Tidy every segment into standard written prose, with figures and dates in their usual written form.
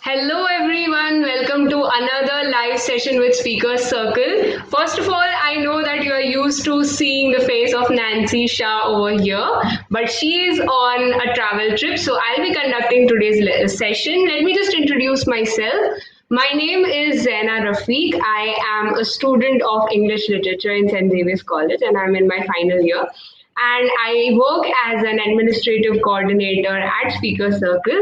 Hello everyone, welcome to another live session with Speakers Circle. First of all, I know that you are used to seeing the face of Nancy Shah over here, but she is on a travel trip, so I'll be conducting today's session. Let me just introduce myself. My name is Zaina Rafiq. I am a student of English Literature in St. Xavier's College and I'm in my final year, and I work as an administrative coordinator at Speaker Circle.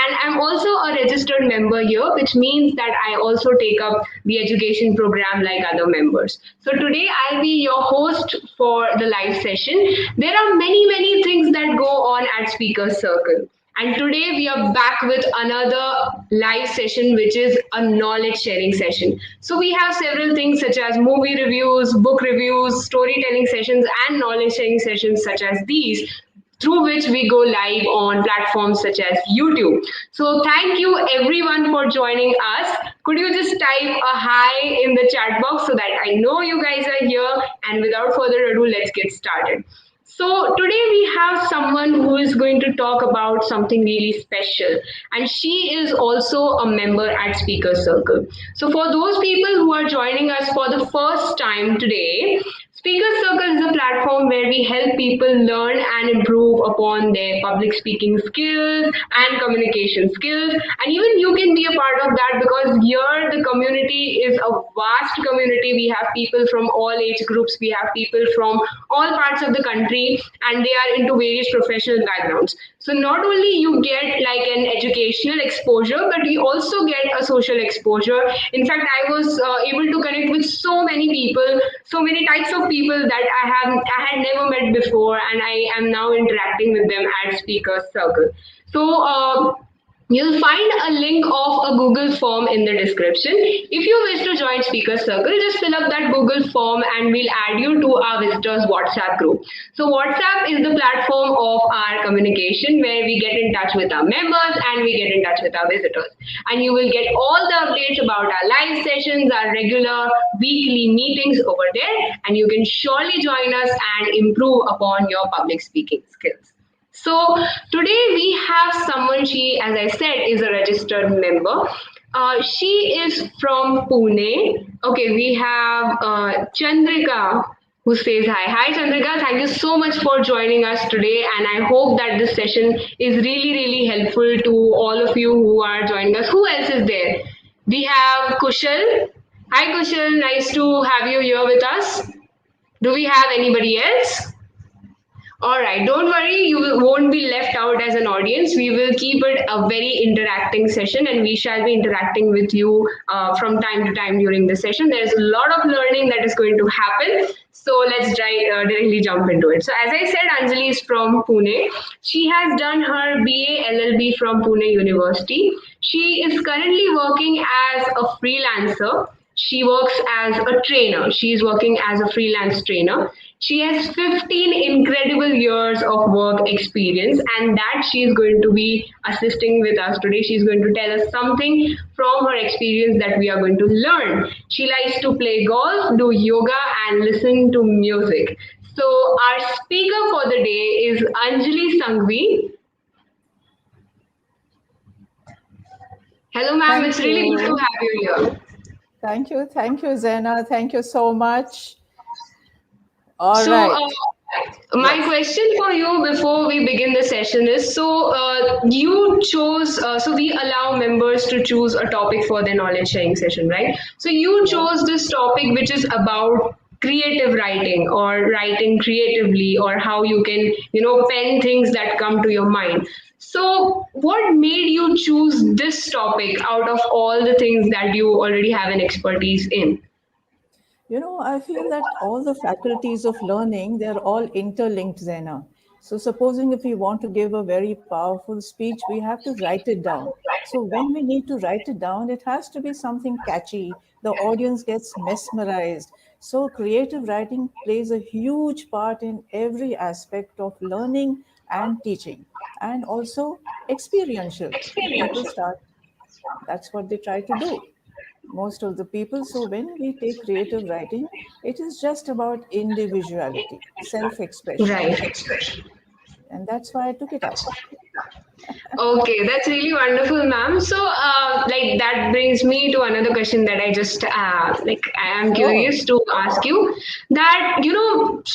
And I'm also a registered member here, which means that I also take up the education program like other members. So today I'll be your host for the live session. There are many things that go on at Speaker Circle. And today we are back with another live session, which is a knowledge sharing session. So we have several things such as movie reviews, book reviews, storytelling sessions, and knowledge sharing sessions such as these, through which we go live on platforms such as YouTube. So thank you everyone for joining us. Could you just type a hi in the chat box so that I know you guys are here? And without further ado, let's get started. So today we have someone who is going to talk about something really special, and she is also a member at Speaker Circle. So for those people who are joining us for the first time today, Speaker Circle is a platform where we help people learn and improve upon their public speaking skills and communication skills. And even you can be a part of that, because here the community is a vast community. We have people from all age groups, we have people from all parts of the country, and they are into various professional backgrounds. So not only you get like an educational exposure, but you also get a social exposure. In fact, I was able to connect with so many people, so many types of people that I had never met before, and I am now interacting with them at Speaker Circle. So you'll find a link of a Google form in the description. If you wish to join Speaker Circle, just fill up that Google form and we'll add you to our visitors WhatsApp group. So WhatsApp is the platform of our communication where we get in touch with our members and we get in touch with our visitors. And you will get all the updates about our live sessions, our regular weekly meetings over there, and you can surely join us and improve upon your public speaking skills. So today we have someone, she, as I said, is a registered member. She is from Pune. Okay, we have Chandrika who says hi. Hi Chandrika, thank you so much for joining us today, and I hope that this session is really helpful to all of you who are joining us. Who else is there? We have Kushal. Hi Kushal, nice to have you here with us. Do we have anybody else? All right, don't worry, won't be left out as an audience. We will keep it a very interacting session, and we shall be interacting with you from time to time during the session. There's a lot of learning that is going to happen. So let's directly jump into it. So as I said, Anjali is from Pune. She has done her BA LLB from Pune University. She is currently working as a freelancer. She works as a trainer. She is working as a freelance trainer. She has 15 incredible years of work experience, and that she is going to be assisting with us today. She's going to tell us something from her experience that we are going to learn. She likes to play golf, do yoga, and listen to music. So our speaker for the day is Anjali Sanghvi. Hello, ma'am. It's really good to have you here. Thank you, Zaina. Thank you so much. All right. My question for you before we begin the session is, you chose, so we allow members to choose a topic for their knowledge sharing session, right? So you chose this topic which is about creative writing, or writing creatively, or how you can, pen things that come to your mind. So what made you choose this topic out of all the things that you already have an expertise in? I feel that all the faculties of learning, they're all interlinked, Zaina. So supposing if we want to give a very powerful speech, we have to write it down. So when we need to write it down, it has to be something catchy. The audience gets mesmerized. So creative writing plays a huge part in every aspect of learning and teaching, and also experiential. People start, that's what they try to do, most of the people. So when we take creative writing, it is just about individuality, self-expression. Right. And that's why I took it up. Okay, that's really wonderful, ma'am. So, like that brings me to another question that I just like I am Sure. curious to ask you. That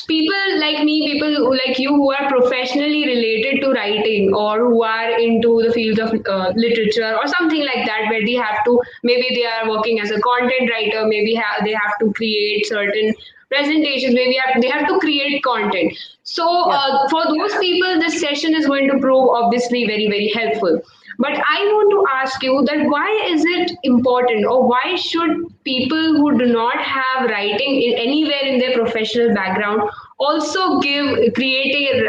people like me, people who, like you, who are professionally related to writing or who are into the fields of literature or something like that, where they have to, maybe they are working as a content writer, maybe they have to create certain presentations, maybe they have to create content. So Yeah. for those people this session is going to prove obviously very very helpful. But I want to ask you that why is it important, or why should people who do not have writing in anywhere in their professional background also give creative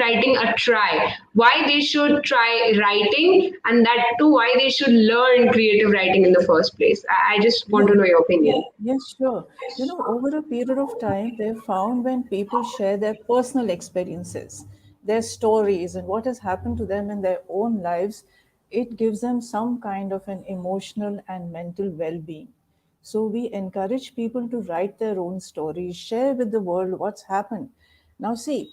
writing a try? Why they should try writing, and that too why they should learn creative writing in the first place? I just want Yeah. to know your opinion. Yes, sure. Over a period of time, they've found when people share their personal experiences, their stories, and what has happened to them in their own lives, it gives them some kind of an emotional and mental well being. So, we encourage people to write their own stories, share with the world what's happened. Now, see,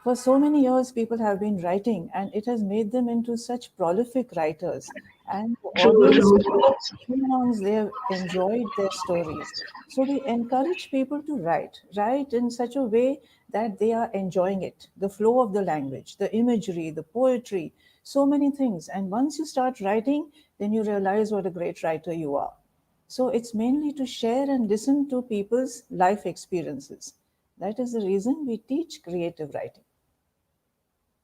for so many years, people have been writing, and it has made them into such prolific writers. And the True, audience, true. humans, they have enjoyed their stories. So we encourage people to write in such a way that they are enjoying it. The flow of the language, the imagery, the poetry, so many things. And once you start writing, then you realize what a great writer you are. So it's mainly to share and listen to people's life experiences. That is the reason we teach creative writing.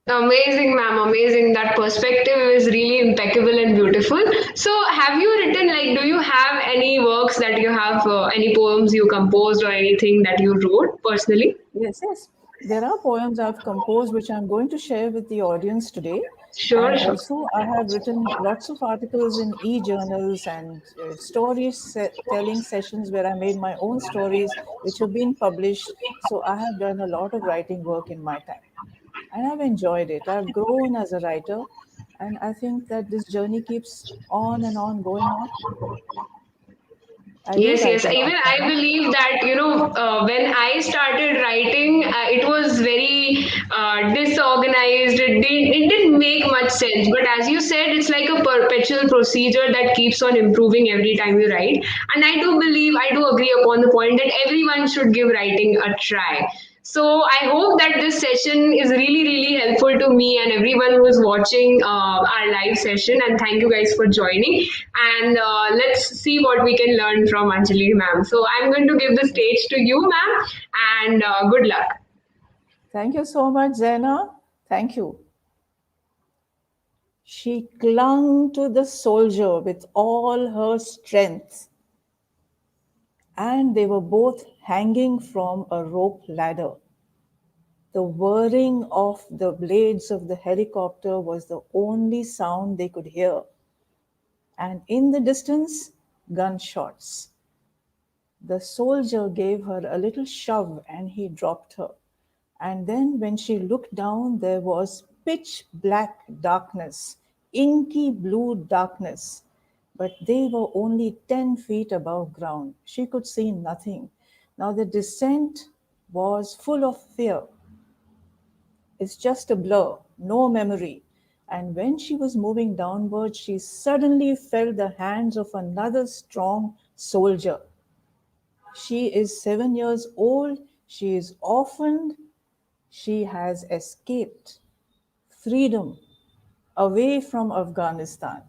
Amazing, ma'am. Amazing. That perspective is really impeccable and beautiful. So, have you written, like, do you have any works that you have, any poems you composed or anything that you wrote personally? Yes, yes. There are poems I've composed which I'm going to share with the audience today. Sure, And sure. also, I have written lots of articles in e journals and telling sessions where I made my own stories, which have been published. So, I have done a lot of writing work in my time. And I've enjoyed it. I've grown as a writer. And I think that this journey keeps on and on going on. I do Yes, write yes. a lot, Even I Sana. believe that, when I started writing, it was very disorganized. It didn't make much sense. But as you said, it's like a perpetual procedure that keeps on improving every time you write. And I do agree upon the point that everyone should give writing a try. So I hope that this session is really, really helpful to me and everyone who is watching our live session. And thank you guys for joining. And let's see what we can learn from Anjali, ma'am. So I'm going to give the stage to you, ma'am, and good luck. Thank you so much, Zena. Thank you. She clung to the soldier with all her strength, and they were both hanging from a rope ladder. The whirring of the blades of the helicopter was the only sound they could hear, and in the distance, gunshots. The soldier gave her a little shove and he dropped her. And then, when she looked down, there was pitch black darkness, inky blue darkness. But they were only 10 feet above ground. She could see nothing. Now, the descent was full of fear. It's just a blur, no memory. And when she was moving downward, she suddenly felt the hands of another strong soldier. She is 7 years old. She is orphaned. She has escaped freedom away from Afghanistan.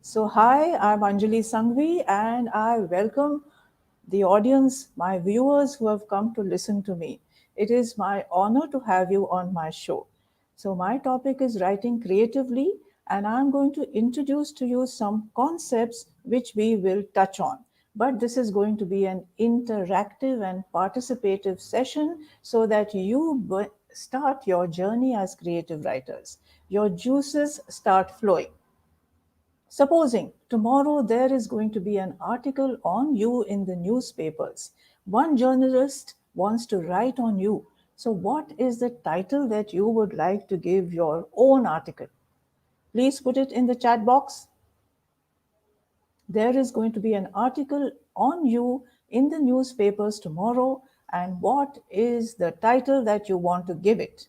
So, hi, I'm Anjali Sanghvi, and I welcome the audience, my viewers who have come to listen to me. It is my honor to have you on my show. So, my topic is writing creatively, and I'm going to introduce to you some concepts which we will touch on. But this is going to be an interactive and participative session so that you start your journey as creative writers. Your juices start flowing. Supposing tomorrow there is going to be an article on you in the newspapers. One journalist wants to write on you. So, what is the title that you would like to give your own article? Please put it in the chat box. There is going to be an article on you in the newspapers tomorrow. And what is the title that you want to give it?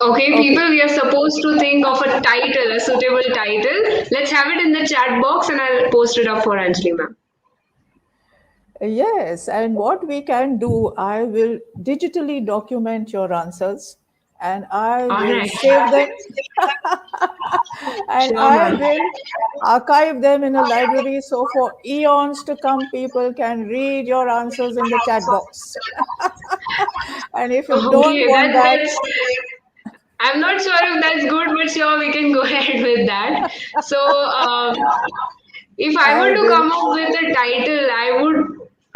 Okay, people, Okay. we are supposed to think of a title, a suitable title. Let's have it in the chat box and I'll post it up for Anjali ma'am. Yes, and what we can do, I will digitally document your answers and I All will right. save them and Sure, I ma'am. will archive them in a library so for eons to come, people can read your answers in the chat box. And if you don't Okay, want that, I'm not sure if that's good, but sure, we can go ahead with that. So, if I I were to will. come up with a title,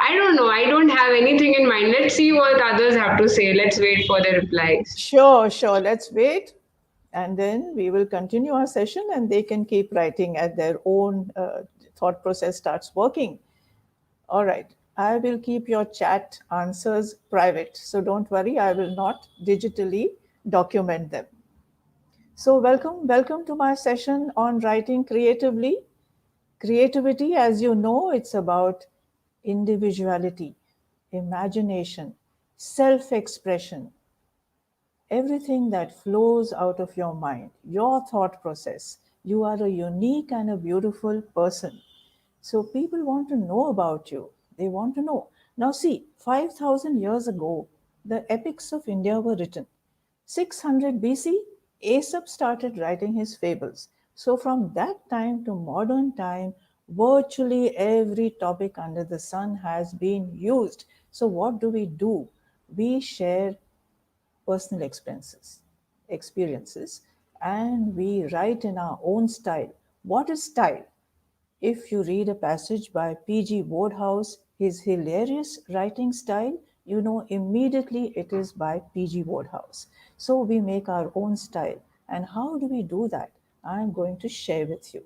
I don't know, I don't have anything in mind. Let's see what others have to say. Let's wait for the replies. Sure, sure. Let's wait. And then we will continue our session and they can keep writing at their own thought process starts working. All right. I will keep your chat answers private. So don't worry, I will not digitally document them. So, welcome to my session on writing creatively. Creativity, as you know, it's about individuality, imagination, self expression, everything that flows out of your mind, your thought process. You are a unique and a beautiful person. So people want to know about you. They want to know. Now, see, 5,000 years ago, the epics of India were written. 600 BC, Aesop started writing his fables. So, from that time to modern time, virtually every topic under the sun has been used. So, what do? We share personal experiences, and we write in our own style. What is style? If you read a passage by P.G. Wodehouse, his hilarious writing style, you know immediately it is by P.G. Wodehouse. So we make our own style. And how do we do that? I'm going to share with you.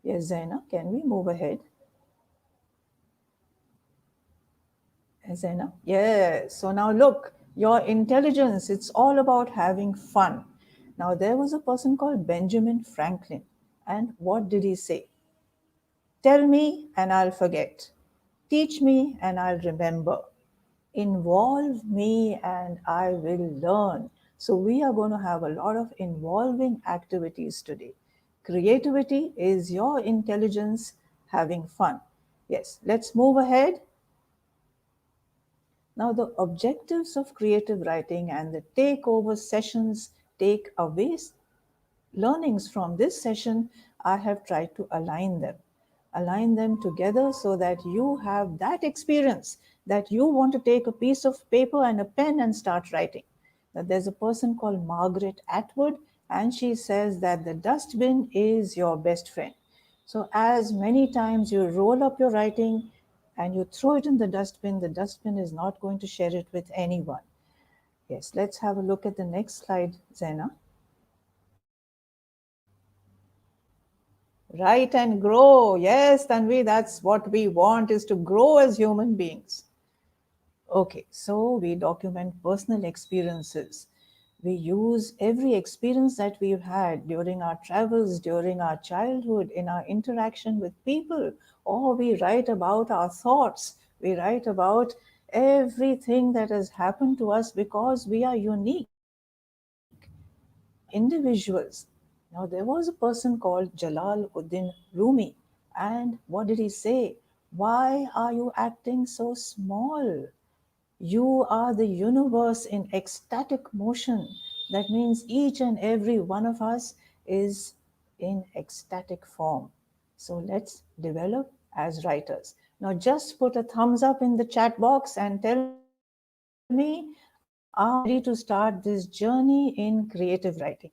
Yes, Zaina, can we move ahead? Zaina? Yes. So now look, your intelligence, it's all about having fun. Now, there was a person called Benjamin Franklin. And what did he say? Tell me and I'll forget. Teach me and I'll remember. Involve me and I will learn. So, we are going to have a lot of involving activities today. Creativity is your intelligence having fun. Yes, let's move ahead. Now, the objectives of creative writing and the takeover sessions, takeaways, learnings from this session, I have tried to align them together so that you have that experience that you want to take a piece of paper and a pen and start writing. That there's a person called Margaret Atwood, and she says that the dustbin is your best friend. So, as many times you roll up your writing and you throw it in the dustbin is not going to share it with anyone. Yes, let's have a look at the next slide, Zena. Write and grow. Yes, Tanvi, that's what we want is to grow as human beings. Okay, so we document personal experiences. We use every experience that we've had during our travels, during our childhood, in our interaction with people, or we write about our thoughts. We write about everything that has happened to us because we are unique. We are individuals. Now, there was a person called Jalaluddin Rumi, and what did he say? Why are you acting so small? You are the universe in ecstatic motion. That means each and every one of us is in ecstatic form. So let's develop as writers. Now, just put a thumbs up in the chat box and tell me, are you ready to start this journey in creative writing?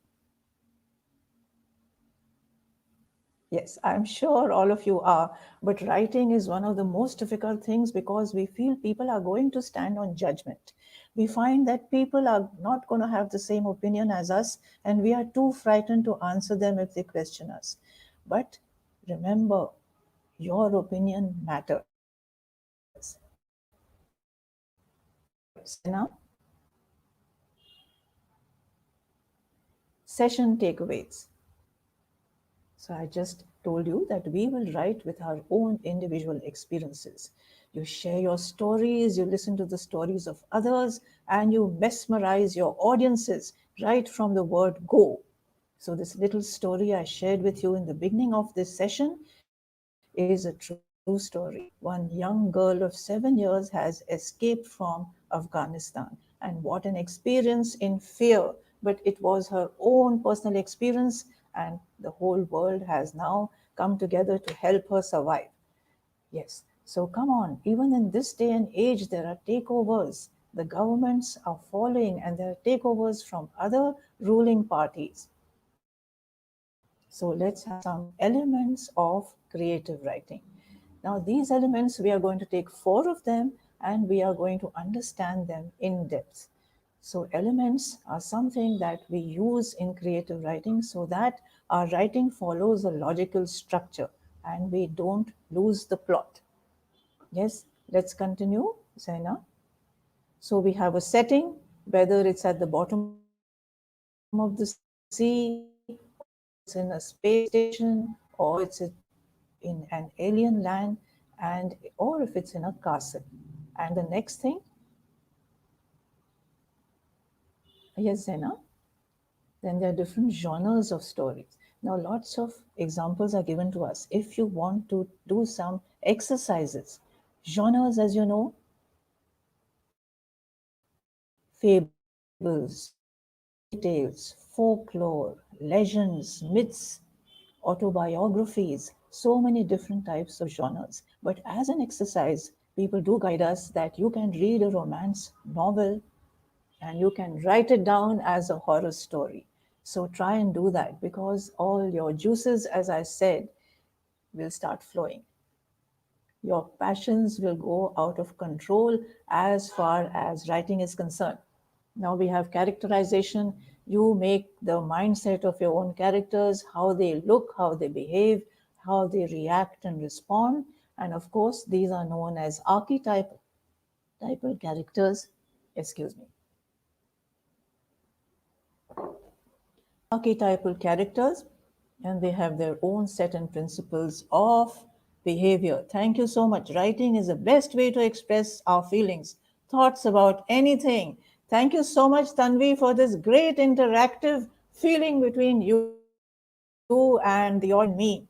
Yes, I'm sure all of you are. But writing is one of the most difficult things because we feel people are going to stand on judgment. We find that people are not going to have the same opinion as us, and we are too frightened to answer them if they question us. But remember, your opinion matters. All right, Zaina, session takeaways. So I just told you that we will write with our own individual experiences. You share your stories, you listen to the stories of others, and you mesmerize your audiences right from the word go. So, this little story I shared with you in the beginning of this session is a true story. One young girl of 7 years has escaped from Afghanistan, and what an experience in fear! But it was her own personal experience, and the whole world has now come together to help her survive. Yes. So come on, even in this day and age, there are takeovers. The governments are following, and there are takeovers from other ruling parties. So let's have some elements of creative writing. Now, these elements, we are going to take four of them and we are going to understand them in depth. So, elements are something that we use in creative writing so that our writing follows a logical structure and we don't lose the plot. Yes, let's continue, Zaina. So, we have a setting, whether it's at the bottom of the sea, or it's in a space station, or it's in an alien land, and or if it's in a castle. And the next thing, yes, Zena, then there are different genres of stories. Now, lots of examples are given to us. If you want to do some exercises, genres, as you know, fables, fairy tales, folklore, legends, myths, autobiographies, so many different types of genres. But as an exercise, people do guide us that you can read a romance novel and you can write it down as a horror story. So try and do that because all your juices, as I said, will start flowing. Your passions will go out of control as far as writing is concerned. Now we have characterization. You make the mindset of your own characters, how they look, how they behave, how they react and respond. And of course, these are known as archetypal characters. Excuse me. Archetypal characters, and they have their own set and principles of behavior. Thank you so much. Writing is the best way to express our feelings, thoughts about anything. Thank you so much, Tanvi, for this great interactive feeling between you and the audience and me.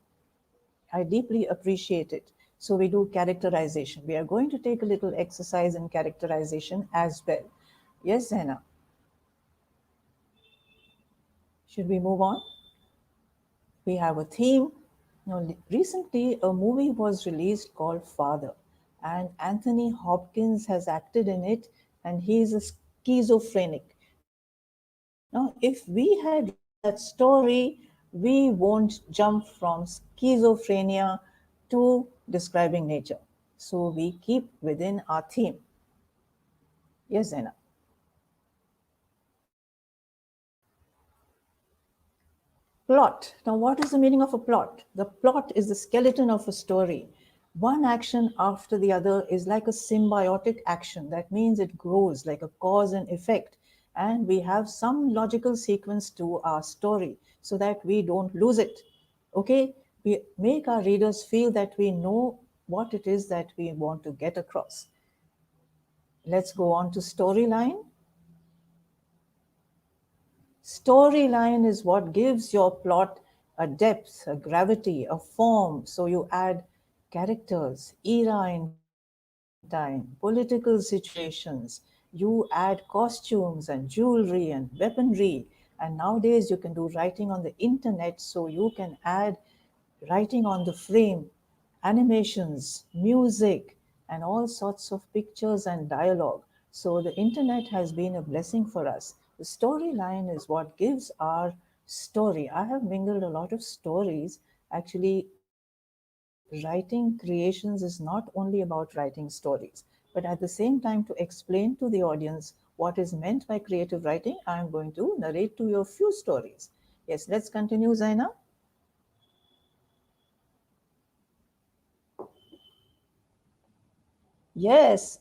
I deeply appreciate it. So, we do characterization. We are going to take a little exercise in characterization as well. Yes, Zena. Should we move on? We have a theme. Now, recently, a movie was released called Father, and Anthony Hopkins has acted in it, and he is a schizophrenic. Now, if we had read that story, we won't jump from schizophrenia to describing nature. So, we keep within our theme. Yes, Zena. Plot. Now, what is the meaning of a plot? The plot is the skeleton of a story. One action after the other is like a symbiotic action. That means it grows like a cause and effect. And we have some logical sequence to our story so that we don't lose it. Okay? We make our readers feel that we know what it is that we want to get across. Let's go on to storyline. Storyline is what gives your plot a depth, a gravity, a form. So you add characters, era in time, political situations. You add costumes and jewelry and weaponry. And nowadays you can do writing on the internet, so you can add writing on the frame, animations, music, and all sorts of pictures and dialogue. So the internet has been a blessing for us. The storyline is what gives our story. I have mingled a lot of stories. Actually, writing creations is not only about writing stories, but at the same time, to explain to the audience what is meant by creative writing, I am going to narrate to you a few stories. Yes, let's continue, Zaina. Yes,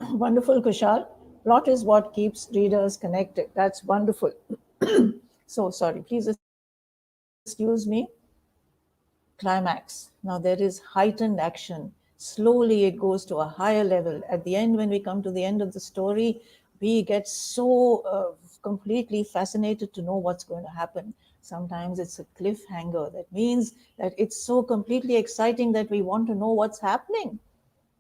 wonderful, Kushal. Plot is what keeps readers connected. That's wonderful. So sorry, please excuse me. Climax. Now there is heightened action. Slowly it goes to a higher level. At the end, when we come to the end of the story, we get so completely fascinated to know what's going to happen. Sometimes it's a cliffhanger. That means that it's so completely exciting that we want to know what's happening.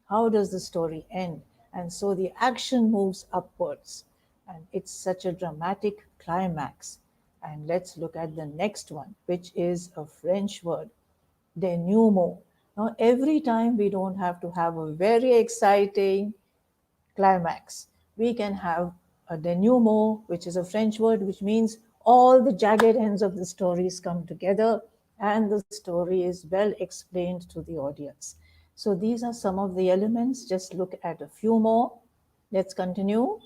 How does the story end? And so the action moves upwards, and it's such a dramatic climax. And let's look at the next one, which is a French word, denouement. Now, every time we don't have to have a very exciting climax, we can have a denouement, which is a French word, which means all the jagged ends of the stories come together and the story is well explained to the audience. So these are some of the elements. Just look at a few more. Let's continue.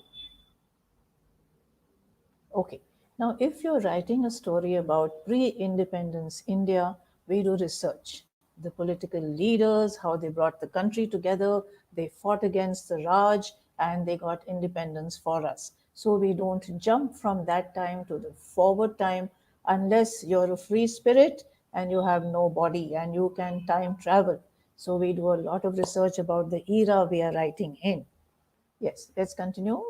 Okay. Now, if you're writing a story about pre independence India, we do research. The political leaders, how they brought the country together, they fought against the Raj, and they got independence for us. So we don't jump from that time to the forward time unless you're a free spirit and you have no body and you can time travel. So we do a lot of research about the era we are writing in. Yes, let's continue.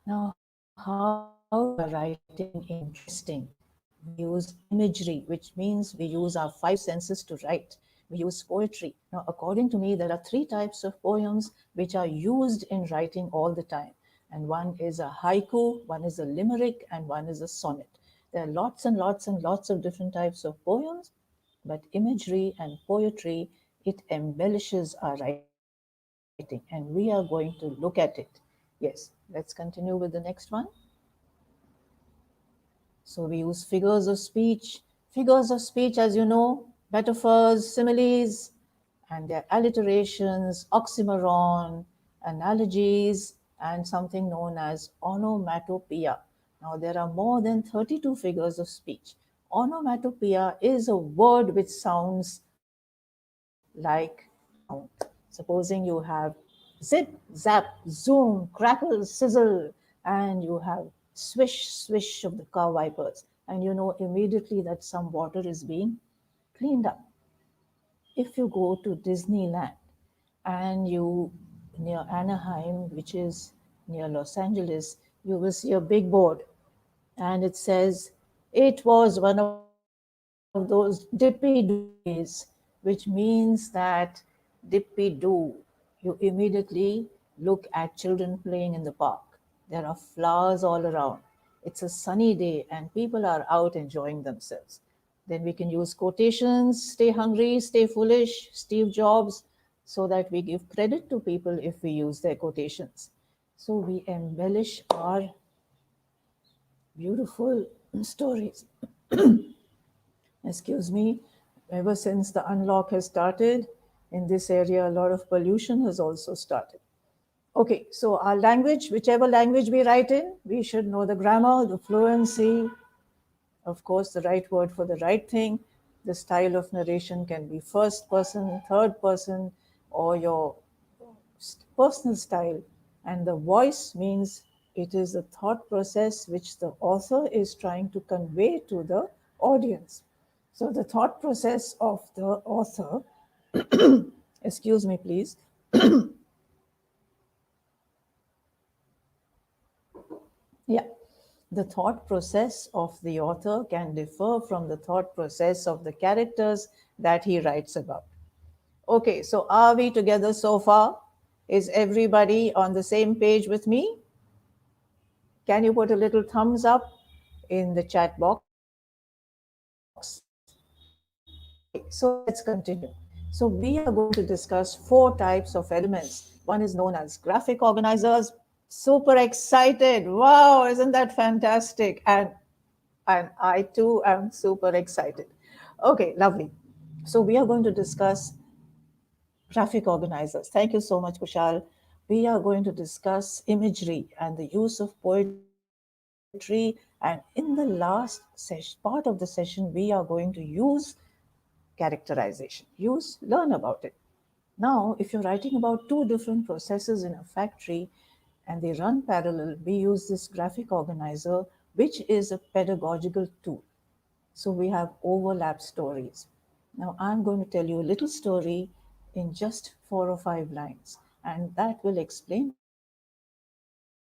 Now, how do we make our writing interesting? We use imagery, which means we use our five senses to write. We use poetry. Now, according to me, there are three types of poems which are used in writing all the time. And one is a haiku, one is a limerick, and one is a sonnet. There are lots and lots and lots of different types of poems, but imagery and poetry, it embellishes our writing, and we are going to look at it. Yes, let's continue with the next one. So we use figures of speech. Figures of speech, as you know, metaphors, similes, and their alliterations, oxymoron, analogies, and something known as onomatopoeia. Now, there are more than 32 figures of speech. Onomatopoeia is a word which sounds like sound. Supposing you have zip, zap, zoom, crackle, sizzle, and you have swish, swish of the car wipers, and you know immediately that some water is being cleaned up. If you go to Disneyland and you near Anaheim, which is near Los Angeles, you will see a big board and it says, "It was one of those dippy do days," which means that dippy do, you immediately look at children playing in the park. There are flowers all around. It's a sunny day and people are out enjoying themselves. Then we can use quotations: stay hungry, stay foolish, Steve Jobs, so that we give credit to people if we use their quotations. So we embellish our beautiful stories. Excuse me. Ever since the unlock has started in this area, a lot of pollution has also started. Okay, so our language, whichever language we write in, we should know the grammar, the fluency, of course, the right word for the right thing. The style of narration can be first person, third person, or your personal style. And the voice means it is the thought process which the author is trying to convey to the audience. So, the thought process of the author, excuse me, please. Yeah. The thought process of the author can differ from the thought process of the characters that he writes about. Okay, so are we together so far? Is everybody on the same page with me? Can you put a little thumbs up in the chat box? Okay, so let's continue. So we are going to discuss four types of elements. One is known as graphic organizers. Super excited. Wow, isn't that fantastic? And I too am super excited. Okay, lovely. So we are going to discuss graphic organizers. Thank you so much, Kushal. We are going to discuss imagery and the use of poetry. And in the last part of the session, we are going to use characterization. Learn about it. Now, if you're writing about two different processes in a factory and they run parallel, we use this graphic organizer which is a pedagogical tool. So we have overlap stories. Now I'm going to tell you a little story in just 4 or 5 lines, and that will explain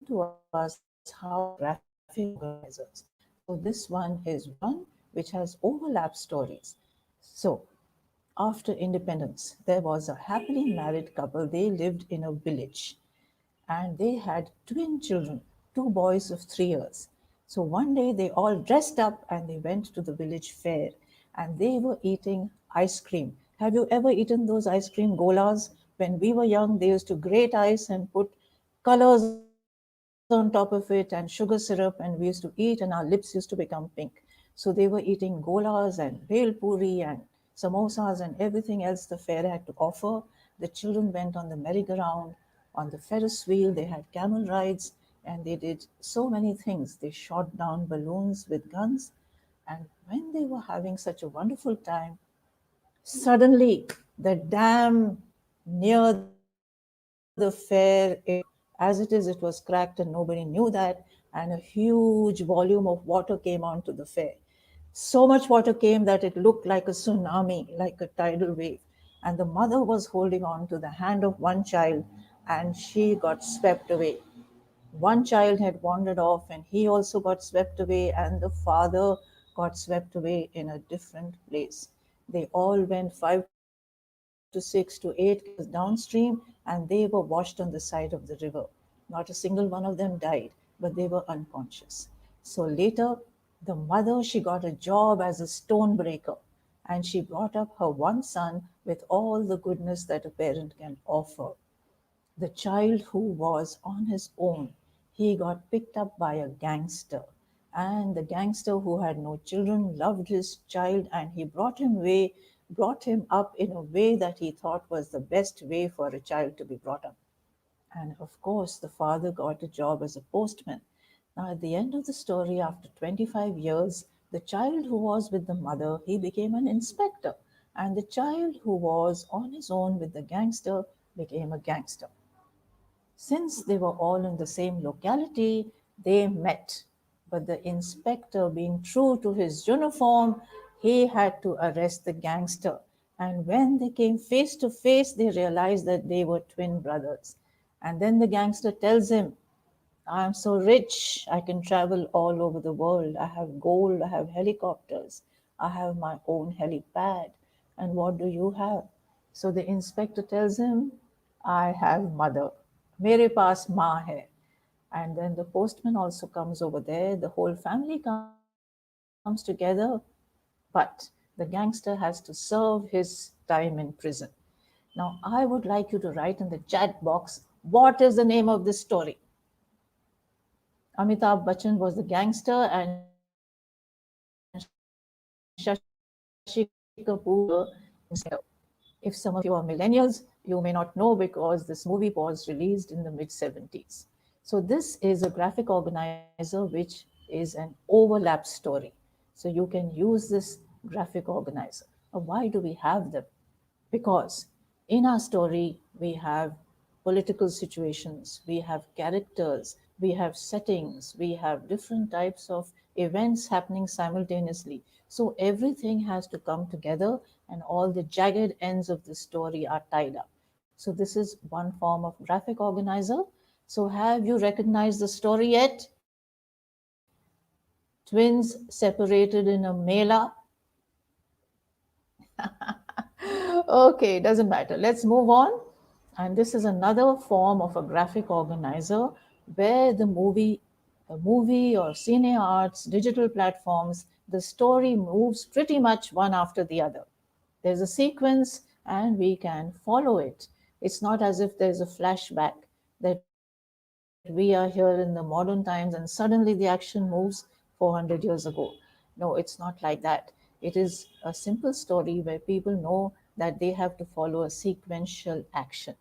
to us how graphic organizers. So this one is one which has overlap stories. So after independence, there was a happily married couple. They lived in a village and they had twin children, 2 boys of 3 years. So one day they all dressed up and they went to the village fair and they were eating ice cream. Have you ever eaten those ice cream golas? When we were young, they used to grate ice and put colors on top of it and sugar syrup, and we used to eat and our lips used to become pink. So they were eating golas and bhel puri and samosas and everything else the fair had to offer. The children went on the merry-go-round, on the Ferris wheel, they had camel rides, and they did so many things. They shot down balloons with guns, and when they were having such a wonderful time, suddenly the dam near the fair, it was cracked, and nobody knew that, and a huge volume of water came onto the fair. So much water came that it looked like a tsunami, like a tidal wave. And the mother was holding on to the hand of one child, and she got swept away. One child had wandered off, and he also got swept away, and the father got swept away in a different place. They all went 5 to 6 to 8 kilometers downstream, and they were washed on the side of the river. Not a single one of them died, but they were unconscious. So later, the mother, she got a job as a stone breaker, and she brought up her one son with all the goodness that a parent can offer. The child who was on his own, he got picked up by a gangster. And the gangster who had no children loved his child, and he brought him up in a way that he thought was the best way for a child to be brought up. And of course, the father got a job as a postman. Now, at the end of the story, after 25 years, the child who was with the mother, he became an inspector. And the child who was on his own with the gangster became a gangster. Since they were all in the same locality, they met. But the inspector, being true to his uniform, he had to arrest the gangster. And when they came face to face, they realized that they were twin brothers. And then the gangster tells him, I'm so rich, I can travel all over the world. I have gold, I have helicopters, I have my own helipad. And what do you have? So the inspector tells him, I have mother. Mere paas maa hai. And then the postman also comes over there. The whole family comes together. But the gangster has to serve his time in prison. Now, I would like you to write in the chat box what is the name of this story. Amitabh Bachchan was the gangster and Shashi Kapoor was the inspector. If some of you are millennials, you may not know because this movie was released in the mid 70s. So, this is a graphic organizer which is an overlap story. So, you can use this graphic organizer. Now, why do we have them? Because in our story we have political situations, we have characters, we have settings, we have different types of events happening simultaneously. So everything has to come together and all the jagged ends of the story are tied up. So this is one form of graphic organizer. So have you recognized the story yet? Twins separated in a mela. Okay, doesn't matter. Let's move on. And this is another form of a graphic organizer where the movie or cine arts, digital platforms, the story moves pretty much one after the other. There's a sequence and we can follow it. It's not as if there's a flashback that we are here in the modern times and suddenly the action moves 400 years ago. No, it's not like that. It is a simple story where people know that they have to follow a sequential action.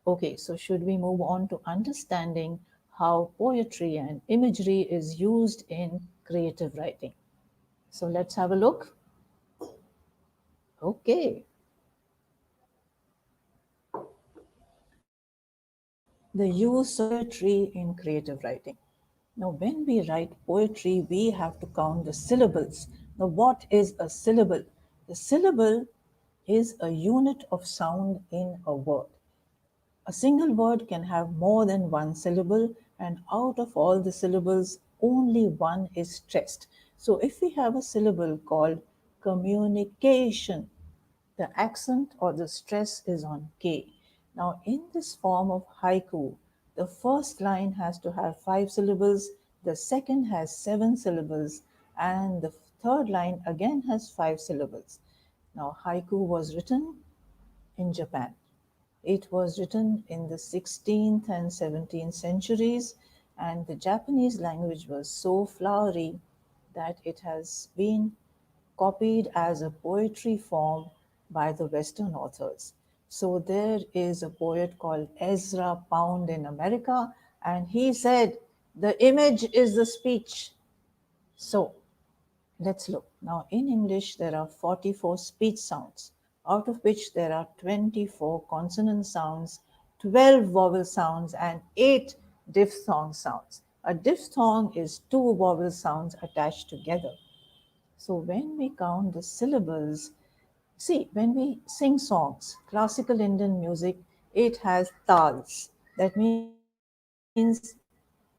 Okay, so should we move on to understanding how poetry and imagery is used in creative writing? So let's have a look. Okay, the use of poetry in creative writing. Now, when we write poetry, we have to count the syllables. Now, what is a syllable? The syllable is a unit of sound in a word. A single word can have more than one syllable, and out of all the syllables, only one is stressed. So, if we have a syllable called communication, the accent or the stress is on K. Now, in this form of haiku, the first line has to have five syllables, the second has seven syllables, and the third line again has five syllables. Now, haiku was written in Japan. It was written in the 16th and 17th centuries, and the Japanese language was so flowery that it has been copied as a poetry form by the Western authors. So there is a poet called Ezra Pound in America, and he said, "The image is the speech." So let's look. Now, in English, there are 44 speech sounds, out of which there are 24 consonant sounds, 12 vowel sounds, and 8 diphthong sounds. A diphthong is two vowel sounds attached together. So, when we count the syllables, see, when we sing songs, classical Indian music, it has tals. That means in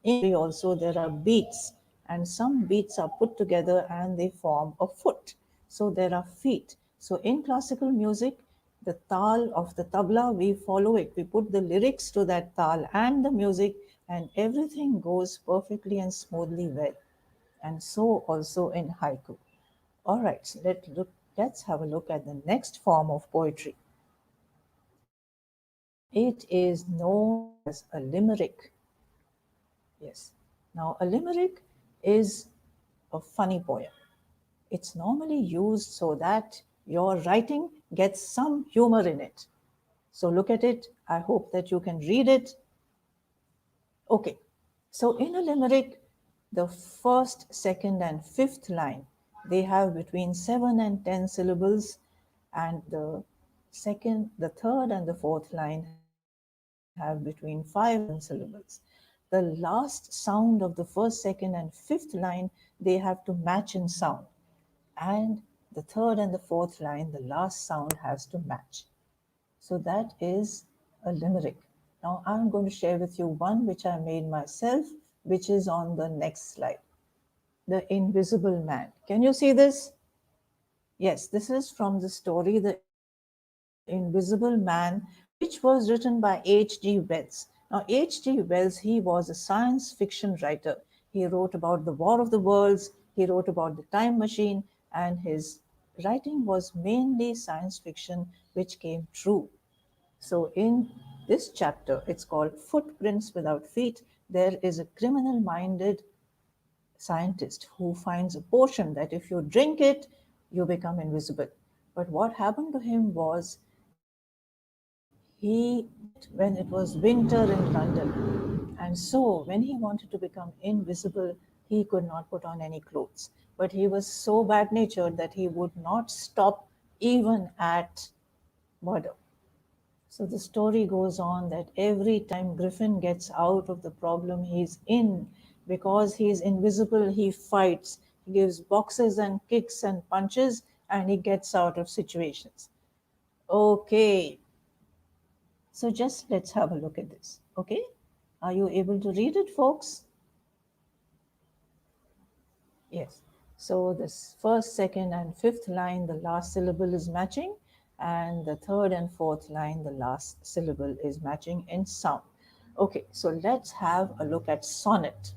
poetry also there are beats, and some beats are put together and they form a foot. So there are feet. So in classical music, the tal of the tabla, we follow it. We put the lyrics to that tal and the music, and everything goes perfectly and smoothly well. And so also in haiku. All right, so let's have a look at the next form of poetry. It is known as a limerick. Yes. Now, a limerick is a funny poem. It's normally used so that your writing gets some humor in it. So, look at it. I hope that you can read it. Okay. So, in a limerick, the first, second, and fifth line they have between 7 and 10 syllables, and the second, the third, and the fourth line have between 5 and 7 syllables. The last sound of the first, second, and fifth line they have to match in sound, and the third and the fourth line, the last sound has to match. So that is a limerick. Now I'm going to share with you one which I made myself, which is on the next slide. The Invisible Man. Can you see this? Yes, this is from the story The Invisible Man, which was written by H.G. Wells. Now, H.G. Wells, he was a science fiction writer. He wrote about the War of the Worlds, he wrote about the time machine, and his writing was mainly science fiction, which came true. So, in this chapter, it's called Footprints Without Feet. There is a criminal minded scientist who finds a potion that if you drink it, you become invisible. But what happened to him was he it when it was winter in London. And so when he wanted to become invisible, he could not put on any clothes. But he was so bad natured that he would not stop even at murder. So the story goes on that every time Griffin gets out of the problem he's in, because he's invisible, he fights. He gives boxes and kicks and punches, and he gets out of situations. Okay, so just let's have a look at this. Okay, are you able to read it, folks? Yes. So this first, second, and fifth line, the last syllable is matching, and the third and fourth line, the last syllable is matching in sound. Okay, so let's have a look at sonnet.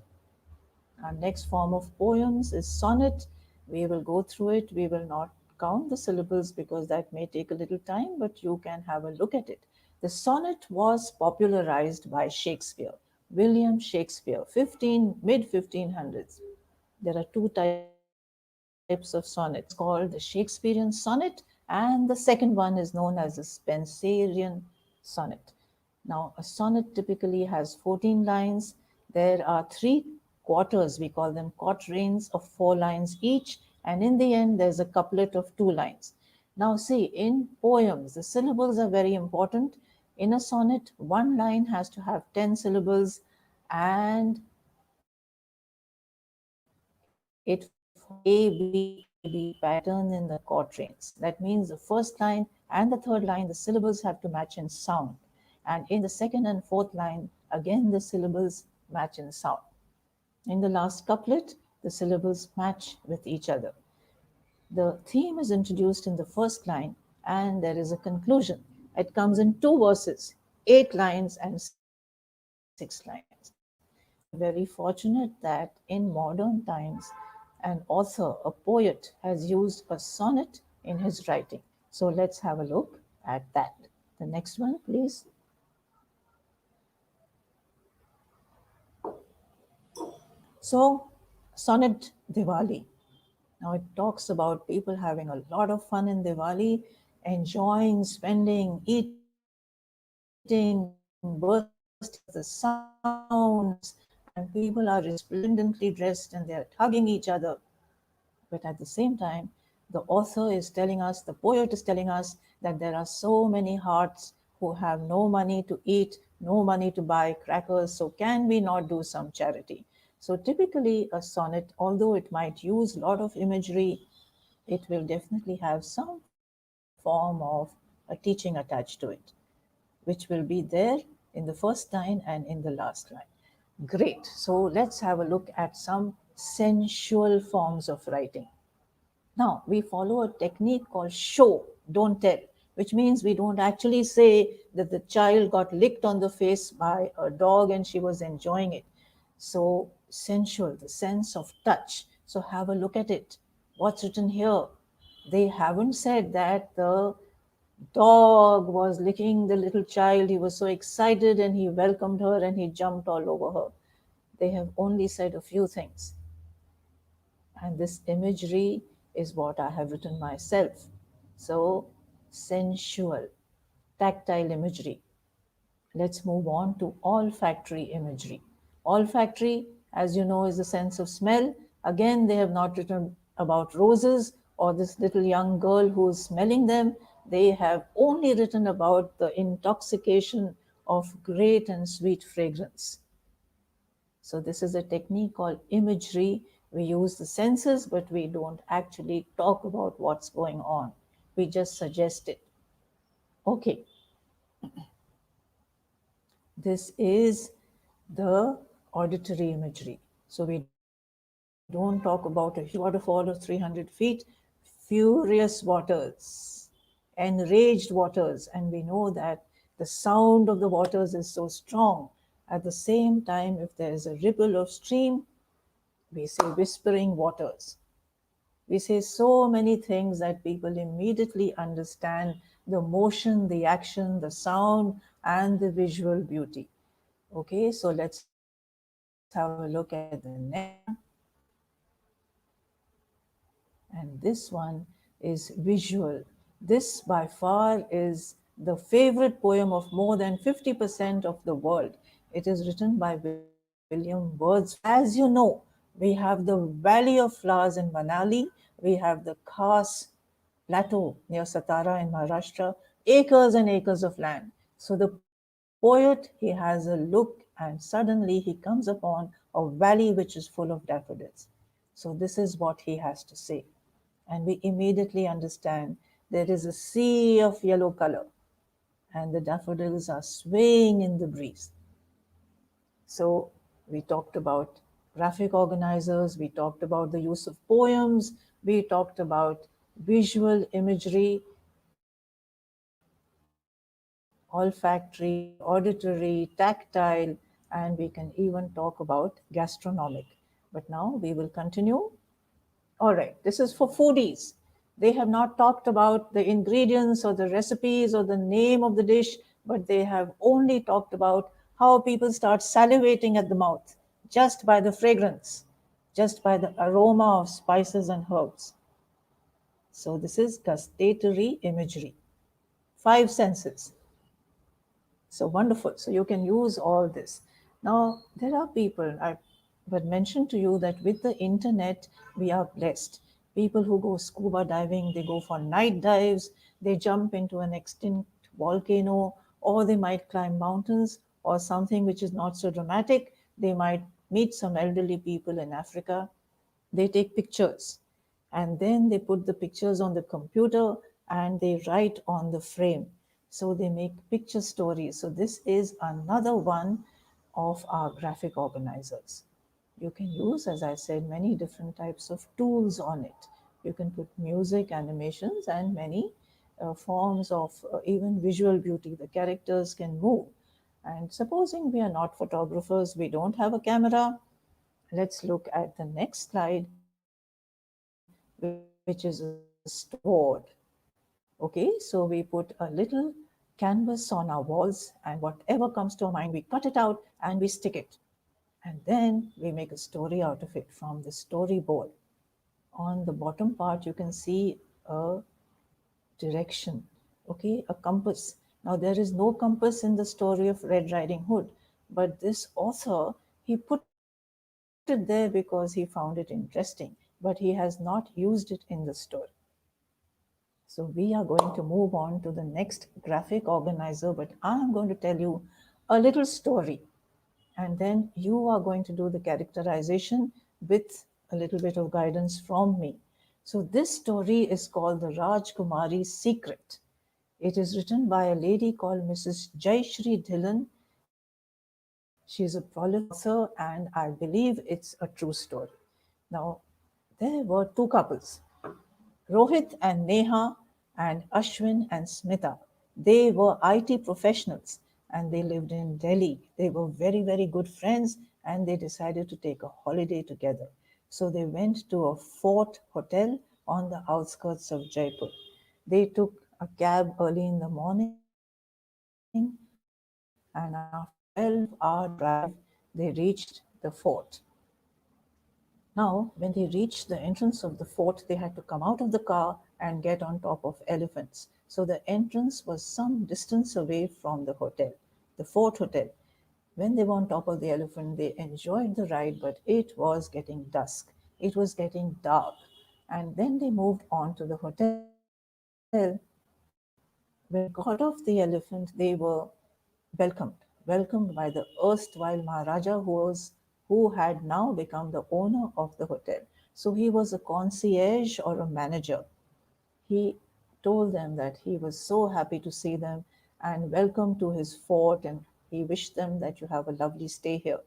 Our next form of poems is sonnet. We will go through it. We will not count the syllables because that may take a little time, but you can have a look at it. The sonnet was popularized by Shakespeare, William Shakespeare, 15 mid 1500s. There are two types of sonnets. One is called the Shakespearean sonnet, and the second one is known as the Spenserian sonnet. Now, a sonnet typically has 14 lines. There are three quarters, we call them quatrains of 4 lines each, and in the end, there's a couplet of 2 lines. Now, see, in poems, the syllables are very important. In a sonnet, one line has to have 10 syllables, and It follows A, B pattern in the quatrains. That means the first line and the third line, the syllables have to match in sound. And in the second and fourth line, again, the syllables match in sound. In the last couplet, the syllables match with each other. The theme is introduced in the first line, and there is a conclusion. It comes in two verses, 8 lines and 6 lines. We are very fortunate that in modern times, an author, a poet, has used a sonnet in his writing. So let's have a look at that. The next one, please. So, Sonnet Diwali. Now, it talks about people having a lot of fun in Diwali, enjoying, spending, eating, bursting with the sounds, and people are resplendently dressed and they're hugging each other. But at the same time, the author is telling us, the poet is telling us that there are so many hearts who have no money to eat, no money to buy crackers, so can we not do some charity? So typically a sonnet, although it might use a lot of imagery, it will definitely have some form of a teaching attached to it, which will be there in the first line and in the last line. Great. So let's have a look at some sensual forms of writing. Now, we follow a technique called show, don't tell, which means we don't actually say that the child got licked on the face by a dog and she was enjoying it. So, sensual, the sense of touch. So, have a look at it. What's written here? They haven't said that the dog was licking the little child. He was so excited and he welcomed her and he jumped all over her. They have only said a few things. And this imagery is what I have written myself. So, sensual, tactile imagery. Let's move on to olfactory imagery. Olfactory, as you know, is the sense of smell. Again, they have not written about roses or this little young girl who is smelling them. They have only written about the intoxication of great and sweet fragrance. So this is a technique called imagery. We use the senses, but we don't actually talk about what's going on. We just suggest it. Okay, this is the auditory imagery. So we don't talk about a huge waterfall of 300 feet, furious waters, enraged waters, and we know that the sound of the waters is so strong. At the same time, if there is a ripple of stream, we say whispering waters. We say so many things that people immediately understand the motion, the action, the sound, and the visual beauty. Okay, so let's have a look at the next one. And this one is visual. This by far is the favorite poem of more than 50% of the world. It is written by William Wordsworth. As you know, we have the Valley of Flowers in Manali, we have the Khas plateau near Satara in Maharashtra, acres and acres of land. So the poet, he has a look and suddenly he comes upon a valley which is full of daffodils. So this is what he has to say. And we immediately understand there is a sea of yellow color and the daffodils are swaying in the breeze. So we talked about graphic organizers, we talked about the use of poems, we talked about visual imagery, olfactory, auditory, tactile, and we can even talk about gastronomic. But now we will continue. All right, this is for foodies. They have not talked about the ingredients or the recipes or the name of the dish, but they have only talked about how people start salivating at the mouth just by the fragrance, just by the aroma of spices and herbs. So, this is gustatory imagery. Five senses. So wonderful. So you can use all this. Now, there are people, I would mention to you that with the internet, we are blessed. People who go scuba diving, they go for night dives, they jump into an extinct volcano, or they might climb mountains, or something which is not so dramatic. They might meet some elderly people in Africa. They take pictures and then they put the pictures on the computer and they write on the frame. So they make picture stories. So this is another one of our graphic organizers. You can use, as I said, many different types of tools on it. You can put music, animations, and many forms of even visual beauty. The characters can move. And supposing we are not photographers, we don't have a camera, let's look at the next slide, which is a sword. Okay, so we put a little canvas on our walls, and whatever comes to our mind, we cut it out and we stick it. And then we make a story out of it from the storyboard. On the bottom part, you can see a direction, okay, a compass. Now, there is no compass in the story of Red Riding Hood, but this author, he put it there because he found it interesting, but he has not used it in the story. So we are going to move on to the next graphic organizer, but I'm going to tell you a little story. And then you are going to do the characterization with a little bit of guidance from me. So this story is called The Raj Kumari Secret. It is written by a lady called Mrs. Jayashri Dhillon. She's a prolific author, and I believe it's a true story. Now, there were two couples, Rohit and Neha, and Ashwin and Smita. They were IT professionals and they lived in Delhi. They were very, very good friends and they decided to take a holiday together. So they went to a fort hotel on the outskirts of Jaipur. They took a cab early in the morning, and after a 12-hour drive, they reached the fort. Now, when they reached the entrance of the fort, they had to come out of the car and get on top of elephants. So the entrance was some distance away from the hotel, the fort hotel. When they were on top of the elephant, they enjoyed the ride, but it was getting dusk. It was getting dark. And then they moved on to the hotel. When they got off the elephant, they were welcomed by the erstwhile Maharaja who had now become the owner of the hotel. So he was a concierge or a manager. He told them that he was so happy to see them and welcome to his fort, and he wished them that you have a lovely stay here.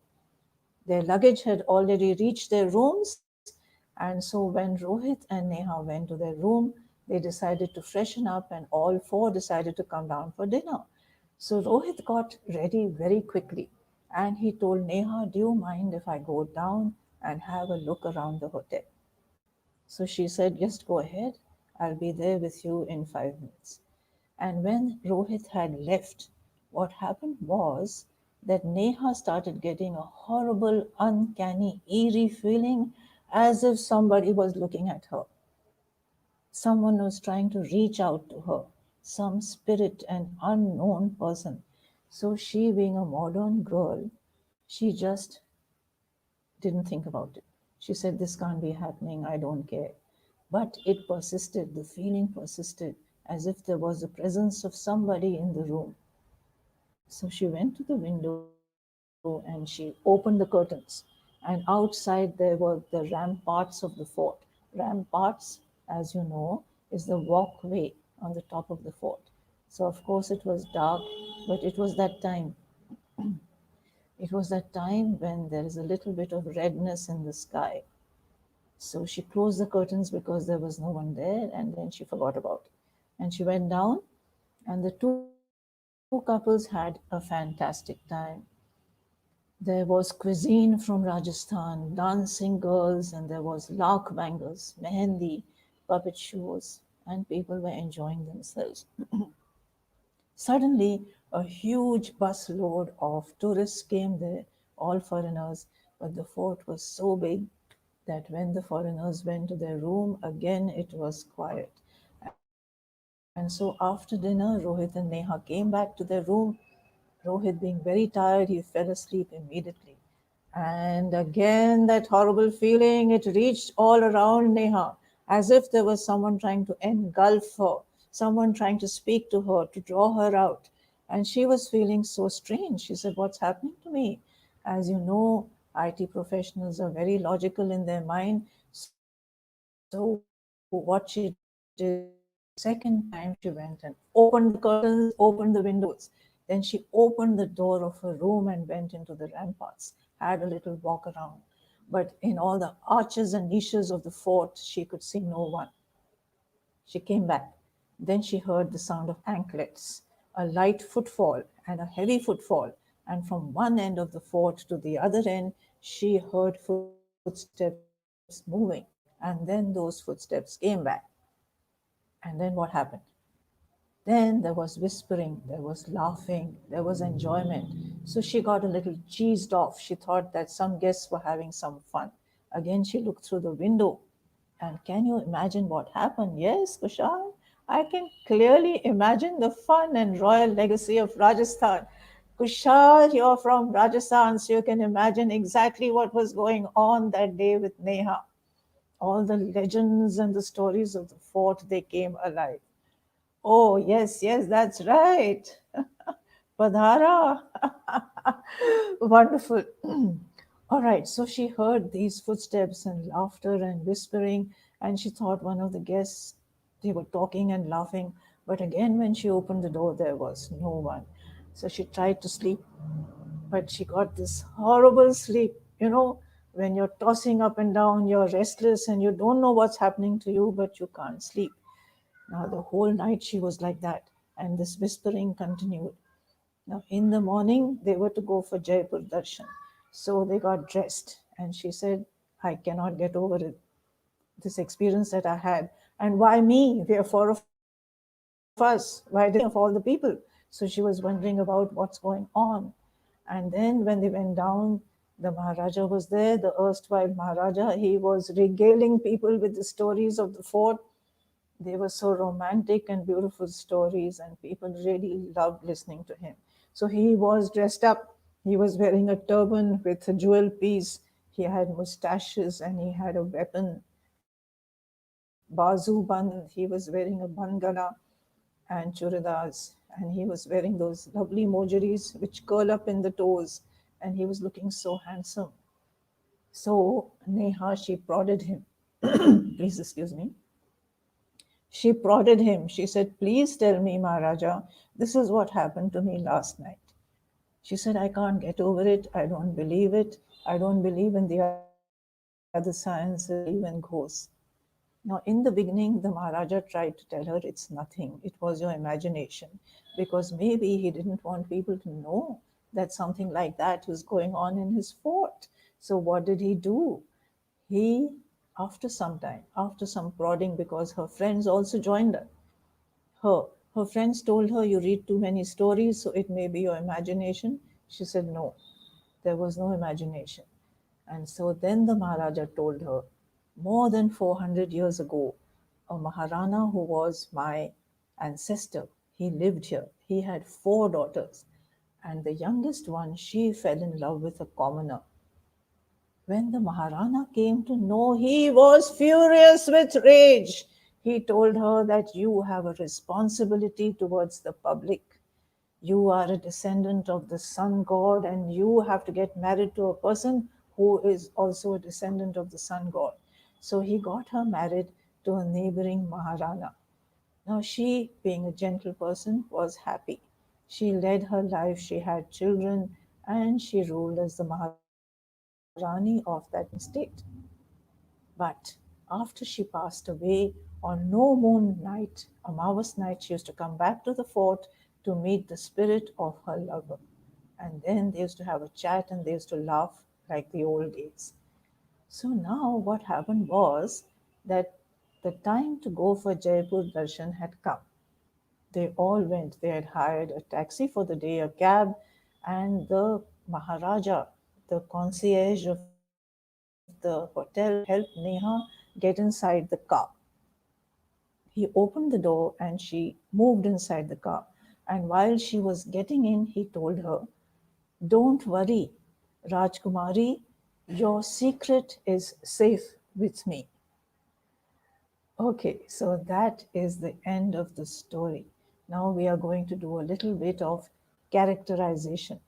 Their luggage had already reached their rooms, and so when Rohit and Neha went to their room, they decided to freshen up, and all four decided to come down for dinner. So Rohit got ready very quickly and he told Neha, do you mind if I go down and have a look around the hotel? So she said, just go ahead. I'll be there with you in 5 minutes. And when Rohit had left, what happened was that Neha started getting a horrible, uncanny, eerie feeling as if somebody was looking at her. Someone was trying to reach out to her, some spirit, an unknown person. So she, being a modern girl, she just didn't think about it. She said, this can't be happening, I don't care. But it persisted, the feeling persisted, as if there was the presence of somebody in the room. So she went to the window and she opened the curtains. And outside there were the ramparts of the fort. Ramparts, as you know, is the walkway on the top of the fort. So, of course, it was dark, but it was that time. It was that time when there is a little bit of redness in the sky. So she closed the curtains because there was no one there, and then she forgot about it. And she went down, and the two couples had a fantastic time. There was cuisine from Rajasthan, dancing girls, and there was lark bangers, mehendi, puppet shows, and people were enjoying themselves. Suddenly, a huge busload of tourists came there, all foreigners, but the fort was so big that when the foreigners went to their room, again it was quiet. And so after dinner, Rohit and Neha came back to their room. Rohit, being very tired, he fell asleep immediately. And again, that horrible feeling, it reached all around Neha, as if there was someone trying to engulf her, someone trying to speak to her, to draw her out. And she was feeling so strange. She said, what's happening to me? As you know, IT professionals are very logical in their mind. So what she did is the second time she went and opened the curtains, opened the windows. Then she opened the door of her room and went into the ramparts, had a little walk around. But in all the arches and niches of the fort, she could see no one. She came back. Then she heard the sound of anklets, a light footfall, and a heavy footfall. And from one end of the fort to the other end, she heard footsteps moving. And then those footsteps came back. And then what happened? Then there was whispering, there was laughing, there was enjoyment. So she got a little cheesed off. She thought that some guests were having some fun. Again, she looked through the window. And can you imagine what happened? Yes, Kushal, I can clearly imagine the fun and royal legacy of Rajasthan. Kushal, you're from Rajasthan, so you can imagine exactly what was going on that day with Neha. All the legends and the stories of the fort, they came alive. Oh, yes, yes, that's right. Padhara. Wonderful. All right, so she heard these footsteps and laughter and whispering, and she thought one of the guests, they were talking and laughing. But again, when she opened the door, there was no one. So she tried to sleep, but she got this horrible sleep. You know, when you're tossing up and down, you're restless and you don't know what's happening to you, but you can't sleep. Now, the whole night she was like that, and this whispering continued. Now, in the morning, they were to go for Jaipur darshan. So they got dressed, and she said, I cannot get over it, this experience that I had. And why me? There are four of us. Why did of all the people? So she was wondering about what's going on. And then when they went down, the Maharaja was there, the erstwhile Maharaja. He was regaling people with the stories of the fort. They were so romantic and beautiful stories, and people really loved listening to him. So he was dressed up. He was wearing a turban with a jewel piece. He had mustaches and he had a weapon, bazu band. He was wearing a bandana and churidas, and he was wearing those lovely mojeries which curl up in the toes, and he was looking so handsome. So Neha, she prodded him. Please excuse me. She prodded him. She said, Please tell me, Maharaja, this is what happened to me last night. She said, I can't get over it. I don't believe it. I don't believe in the other sciences. I don't believe in ghosts. Now, in the beginning, the Maharaja tried to tell her it's nothing. It was your imagination. Because maybe he didn't want people to know that something like that was going on in his fort. So, what did he do? He, after some time, after some prodding, because her friends also joined her, her friends told her, You read too many stories, so it may be your imagination. She said, No, there was no imagination. And so then the Maharaja told her, more than 400 years ago, a Maharana who was my ancestor, he lived here. He had four daughters. And the youngest one, she fell in love with a commoner. When the Maharana came to know, he was furious with rage. He told her that you have a responsibility towards the public. You are a descendant of the sun god, and you have to get married to a person who is also a descendant of the sun god. So he got her married to a neighboring Maharana. Now, she, being a gentle person, was happy. She led her life, she had children, and she ruled as the Maharani of that state. But after she passed away, on no moon night, Amawas night, she used to come back to the fort to meet the spirit of her lover. And then they used to have a chat and they used to laugh like the old days. So now what happened was that the time to go for Jaipur darshan had come. They all went. They had hired a taxi for the day, a cab, and the Maharaja, the concierge of the hotel, helped Neha get inside the car. He opened the door and she moved inside the car. And while she was getting in, he told her, Don't worry, Rajkumari, your secret is safe with me. Okay, so that is the end of the story. Now we are going to do a little bit of characterization.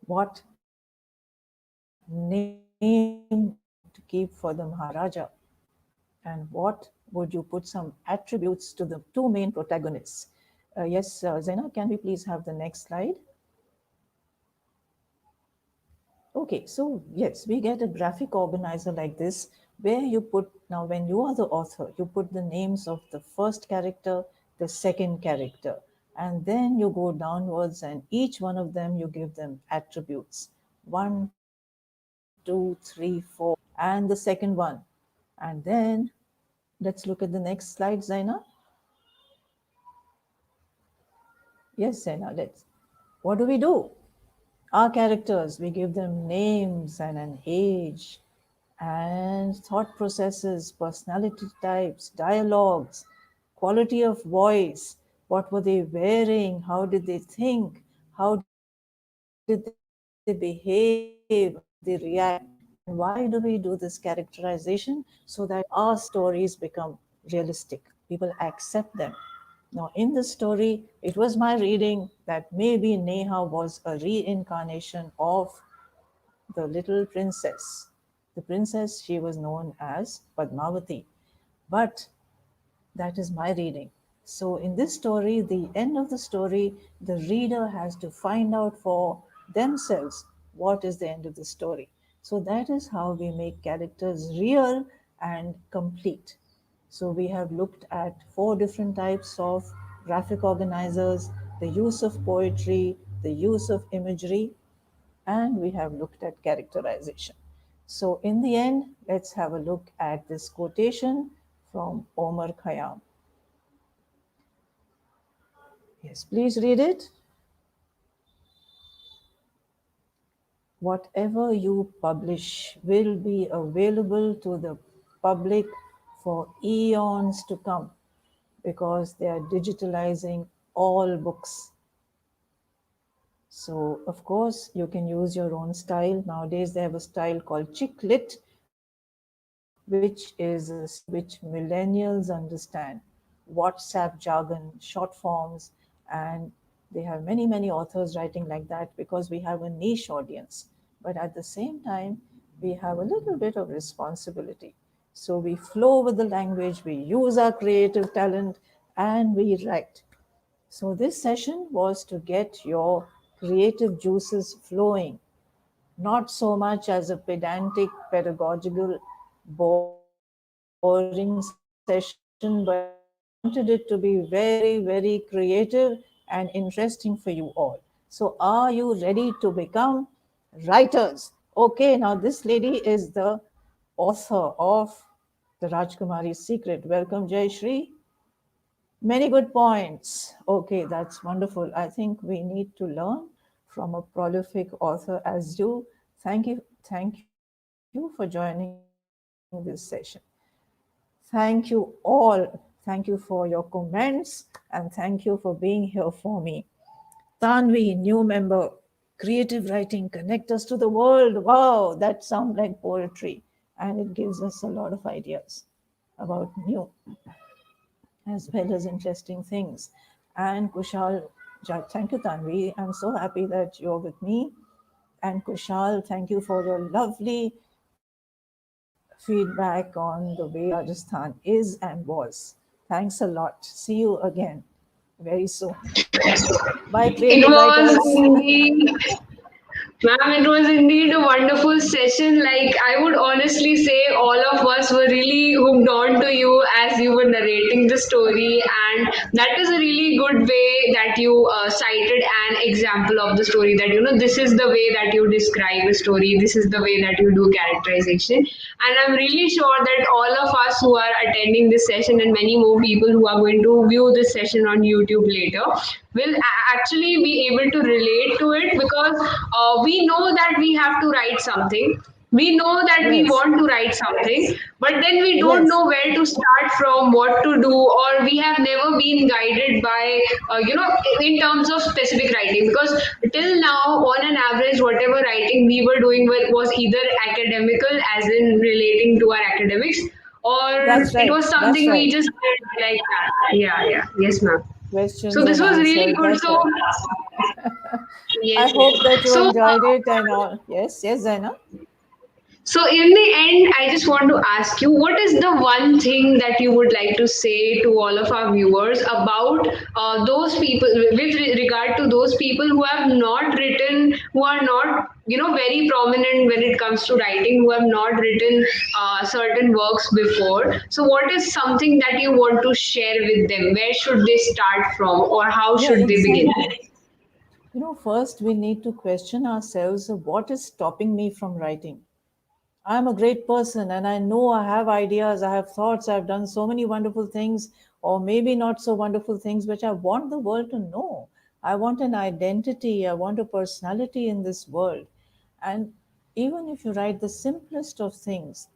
What does a character mean? name to keep for the Maharaja? And what would you put some attributes to the two main protagonists? Yes, Zaina, can we please have the next slide? Okay, so yes, we get a graphic organizer like this where you put, now when you are the author, you put the names of the first character, the second character, and then you go downwards and each one of them you give them attributes. One, two, three, four, and the second one. And then let's look at the next slide, Zaina. Yes, Zaina, let's. What do? Our characters, we give them names and an age and thought processes, personality types, dialogues, quality of voice, what were they wearing, how did they think, how did they behave, how did they react, and why do we do this characterization? So that our stories become realistic, people accept them. Now, in the story, it was my reading that maybe Neha was a reincarnation of the little princess. The princess, she was known as Padmavati. But that is my reading. So, in this story, the end of the story, the reader has to find out for themselves what is the end of the story. So, that is how we make characters real and complete. So, we have looked at four different types of graphic organizers, the use of poetry, the use of imagery, and we have looked at characterization. So, in the end, let's have a look at this quotation from Omar Khayyam. Yes, please read it. Whatever you publish will be available to the public for eons to come because they are digitalizing all books. So, of course, you can use your own style. Nowadays, they have a style called chick lit, which is a style which millennials understand. WhatsApp jargon, short forms, and they have many authors writing like that because we have a niche audience. But at the same time, we have a little bit of responsibility. So we flow with the language, we use our creative talent, and we write. So, this session was to get your creative juices flowing, not so much as a pedantic, pedagogical, boring session, but we wanted it to be very creative and interesting for you all. So, are you ready to become writers? Okay, now this lady is the author of the Raj Kumari Secret. Welcome, Jay Shri. Many good points. Okay, that's wonderful. I think we need to learn from a prolific author as you. Thank you for joining this session. Thank you all. Thank you for your comments and thank you for being here for me. Tanvi, new member, creative writing, connect us to the world. Wow, that sounds like poetry and it gives us a lot of ideas about new as well as interesting things. And Kushal, thank you, Tanvi. I'm so happy that you're with me. And Kushal, thank you for your lovely feedback on the way Rajasthan is and was. Thanks a lot. See you again very soon. Bye, creative It writers. was indeed Ma'am, it was indeed a wonderful session. Like, I would honestly say all of us were really hooked on to you as you were narrating the story, and that is a really good way that you cited an example of the story. That this is the way that you describe a story, this is the way that you do characterization, and I'm really sure that all of us who are attending this session and many more people who are going to view this session on YouTube later will actually be able to relate to it because we know that we have to write something. We know that we Yes, want to write something, but then we don't yes, know where to start from, what to do, or we have never been guided by, in terms of specific writing. Because till now, on an average, whatever writing we were doing was either academical, as in relating to our academics, or that's it right. was That's something we right. just did like that. Yeah, yeah. Yes, ma'am. So Questions this and was really answers. good. That's So right. I yes, hope that yes. you So enjoyed it and all. Yes, yes, Zaina. So, in the end, I just want to ask you, what is the one thing that you would like to say to all of our viewers about those people, with regard to those people who have not written, who are not, very prominent when it comes to writing, who have not written certain works before? So, what is something that you want to share with them? Where should they start from, or how Yeah, should they begin? exactly. First we need to question ourselves of what is stopping me from writing. I'm a great person and I know I have ideas, I have thoughts, I've done so many wonderful things, or maybe not so wonderful things, which I want the world to know. I want an identity, I want a personality in this world. And even if you write the simplest of things,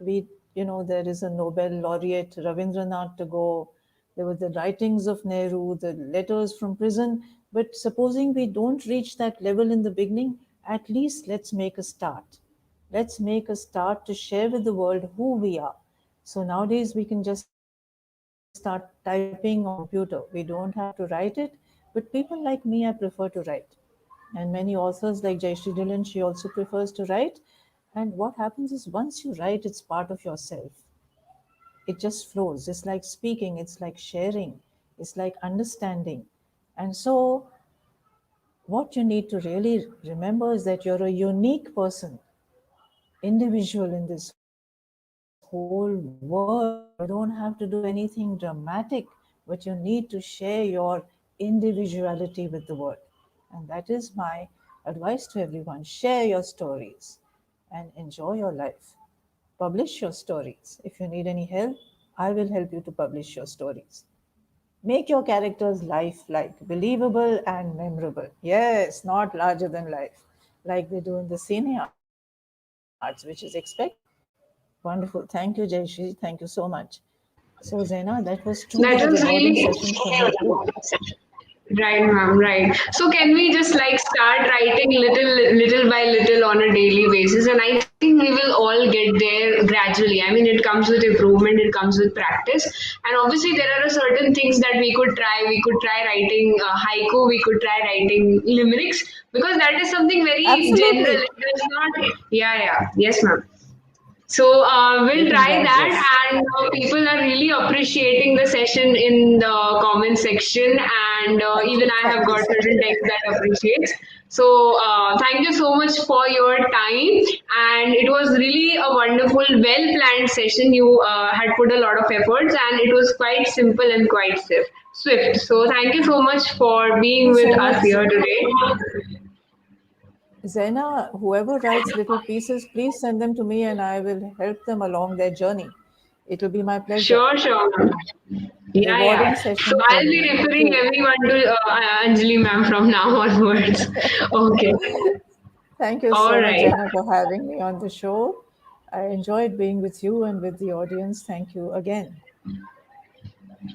we there is a Nobel laureate Rabindranath Tagore, there were the writings of Nehru, the letters from prison. But supposing we don't reach that level in the beginning, at least let's make a start. Let's make a start to share with the world who we are. So nowadays we can just start typing on a computer, we don't have to write it. But people like me, I prefer to write. And many authors like Jayashree Dhillon, she also prefers to write. And what happens is once you write, it's part of yourself. It just flows. It's like speaking, it's like sharing, it's like understanding. And so, what you need to really remember is that you're a unique person, individual in this whole world. You don't have to do anything dramatic, but you need to share your individuality with the world. And that is my advice to everyone. Share your stories and enjoy your life. Publish your stories. If you need any help, I will help you to publish your stories. Make your characters lifelike, believable, and memorable. Yes, not larger than life, like they do in the cine arts, which is expected. Wonderful. Thank you, Jayashree. Thank you so much. So, Zaina, that was truly a rewarding That was session for me really too. right, ma'am. Right. So can we just like start writing little by little on a daily basis? And I think we will all get there gradually. I mean, it comes with improvement, it comes with practice, and obviously there are certain things that we could try. We could try writing haiku. We could try writing limericks because that is something very general. Absolutely. It is not. Yeah, yeah. Yes, ma'am. So You we'll can try write, that, yes. and people are really appreciating the session in the comment section, and Thank even you. I have Thank you got so certain much. text that appreciates. So thank you so much for your time, and it was really a wonderful, well planned session. You had put a lot of efforts, and it was quite simple and quite swift. So thank you so much for Thank being you with so us much. here today. Zaina, whoever writes little pieces, please send them to me and I will help them along their journey. It will be my pleasure. Sure, sure, ma'am. Yeah, Rewarding yeah. So session for I'll be me referring too. everyone to Anjali ma'am from now onwards. Okay. Thank you All so much, right. Jenna, for having me on the show. I enjoyed being with you and with the audience. Thank you again.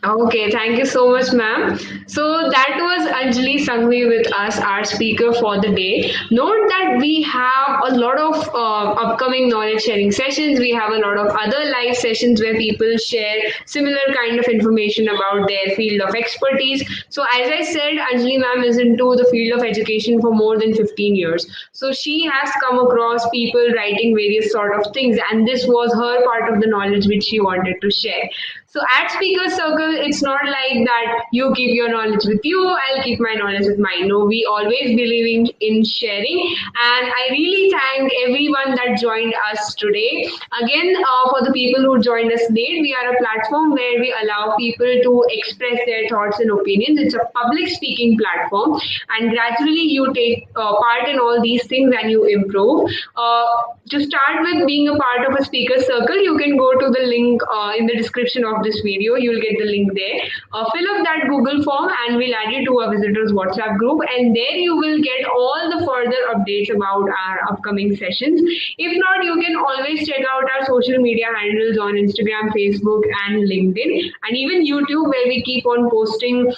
Okay, thank you so much, ma'am. So that was Anjali Sanghvi with us, our speaker for the day. Note that we have a lot of upcoming knowledge sharing sessions. We have a lot of other live sessions where people share similar kind of information about their field of expertise. So as I said, Anjali ma'am is into the field of education for more than 15 years. So she has come across people writing various sort of things, and this was her part of the knowledge which she wanted to share. So at Speaker Circle, it's not like that you keep your knowledge with you, I'll keep my knowledge with mine. No, we always believe in sharing. And I really thank everyone that joined us today. Again, for the people who joined us late, we are a platform where we allow people to express their thoughts and opinions. It's a public speaking platform, and gradually you take part in all these things and you improve. To start with being a part of a speaker circle, you can go to the link in the description of this video. You'll get the link there. Fill up that Google form and we'll add you to our visitors WhatsApp group. And there you will get all the further updates about our upcoming sessions. If not, you can always check out our social media handles on Instagram, Facebook, and LinkedIn, and even YouTube, where we keep on posting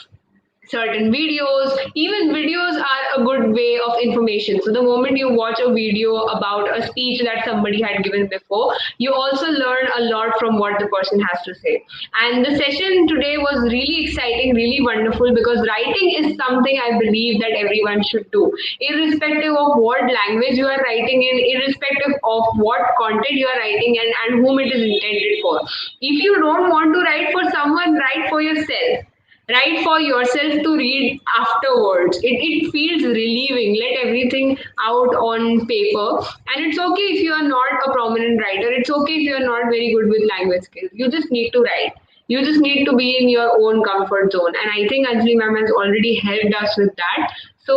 certain videos. Even videos are a good way of information. So the moment you watch a video about a speech that somebody had given before, you also learn a lot from what the person has to say. And the session today was really exciting, really wonderful, because writing is something I believe that everyone should do, irrespective of what language you are writing in, irrespective of what content you are writing, and whom it is intended for. If you don't want to write for someone, write for yourself. Write for yourself to read afterwards. It feels relieving. Let everything out on paper. And it's okay if you are not a prominent writer. It's okay if you are not very good with language skills. You just need to write. You just need to be in your own comfort zone. And I think Anjali ma'am has already helped us with that. So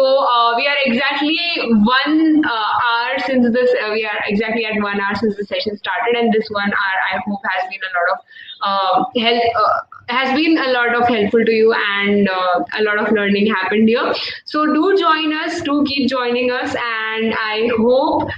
we are exactly 1 hour since this. We are exactly at 1 hour since the session started, and this 1 hour I hope has been a lot of help. Has been a lot of helpful to you, and a lot of learning happened here. So do join us, do keep joining us, and I hope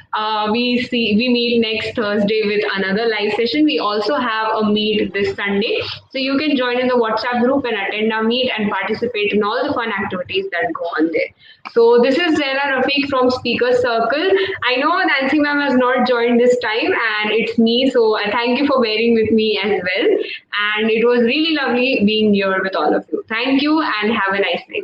we meet next Thursday with another live session. We also have a meet this Sunday, so you can join in the WhatsApp group and attend our meet and participate in all the fun activities that go on there. So this is Zaina Rafiq from Speaker Circle. I know Nancy ma'am has not joined this time, and it's me. So thank you for bearing with me as well. And it was really lovely being here with all of you. Thank you, and have a nice day.